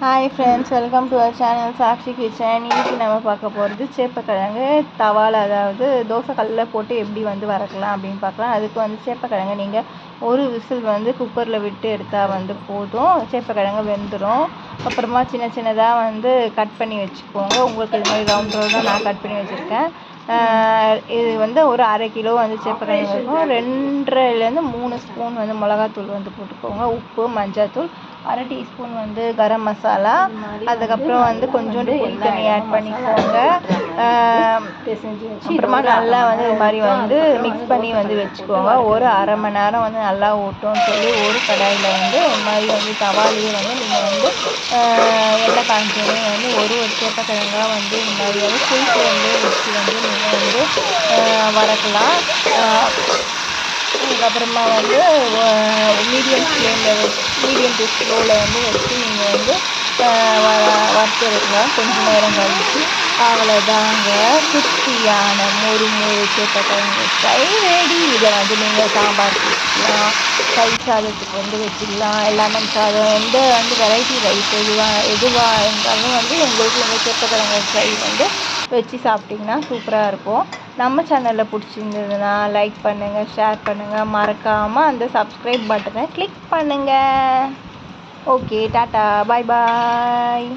Hi friends, welcome to our channel Sakshi kitchen. இன்றைக்கி நம்ம பார்க்க போகிறது சேப்பக்கிழங்கு தவாவில், அதாவது தோசை கல்லில் போட்டு எப்படி வறுக்கலாம் அப்படின்னு பார்க்கலாம். அதுக்கு சேப்பக்கிழங்கு நீங்கள் ஒரு விசில் குக்கரில் விட்டு எடுத்தால் போதும். சேப்பக்கிழங்கு வெந்துடும். அப்புறமா சின்ன சின்னதாக கட் பண்ணி வச்சுக்கோங்க. உங்களுக்கு இது மாதிரி ரவுண்ட் ரவுண்டாக நான் கட் பண்ணி வச்சுருக்கேன். இது ஒரு அரை கிலோ சேப்பக்கிழங்கு இருக்கும். 2லேருந்து 3 ஸ்பூன் மிளகாத்தூள் போட்டுக்கோங்க. உப்பு, மஞ்சள்தூள், அரை டீஸ்பூன் கரம் மசாலா, அதுக்கப்புறம் கொஞ்சோண்டு புளி தண்ணி ஆட் பண்ணிக்கோங்க. அப்புறமா நல்லா இது மாதிரி மிக்ஸ் பண்ணி வச்சுக்கோங்க. ஒரு அரை மணி நேரம் நல்லா ஓட்டும்னு சொல்லி ஒரு கடாயில் இது மாதிரி தவாலையே நீங்கள் எண்ணெய் காய்ச்சோடனே ஒரு சேப்பக்கிழங்காக இது மாதிரி ஃபுல் ஃப்ளேம்லேயே வச்சு நீங்கள் வறுக்கலாம். அதுக்கப்புறமா மீடியம் டு ஸ்லோவில் வச்சு நீங்கள் வறுத்து எடுக்கலாம். கொஞ்சம் நேரம் கழிச்சு அவ்வளோதாங்க, குட்டியான மொறு சேப்பக்கிழங்கு ஃப்ரை ரெடி. இதை நீங்கள் சாம்பாருக்கு வச்சுக்கலாம், தயிர் சாதத்துக்கு வச்சுக்கலாம், லெமன் சாதம், எந்த வெரைட்டி ரைஸ் எதுவாக இருந்தாலும் உங்களுக்கு சேப்பக்கிழங்கு ஃப்ரை வச்சு சாப்பிட்டிங்கன்னா சூப்பராக இருக்கும். நம்ம சேனலில் பிடிச்சிருந்ததுன்னா லைக் பண்ணுங்கள், ஷேர் பண்ணுங்கள், மறக்காமல் அந்த சப்ஸ்கிரைப் பட்டனை கிளிக் பண்ணுங்கள். ஓகே, டாட்டா, பாய் பாய்.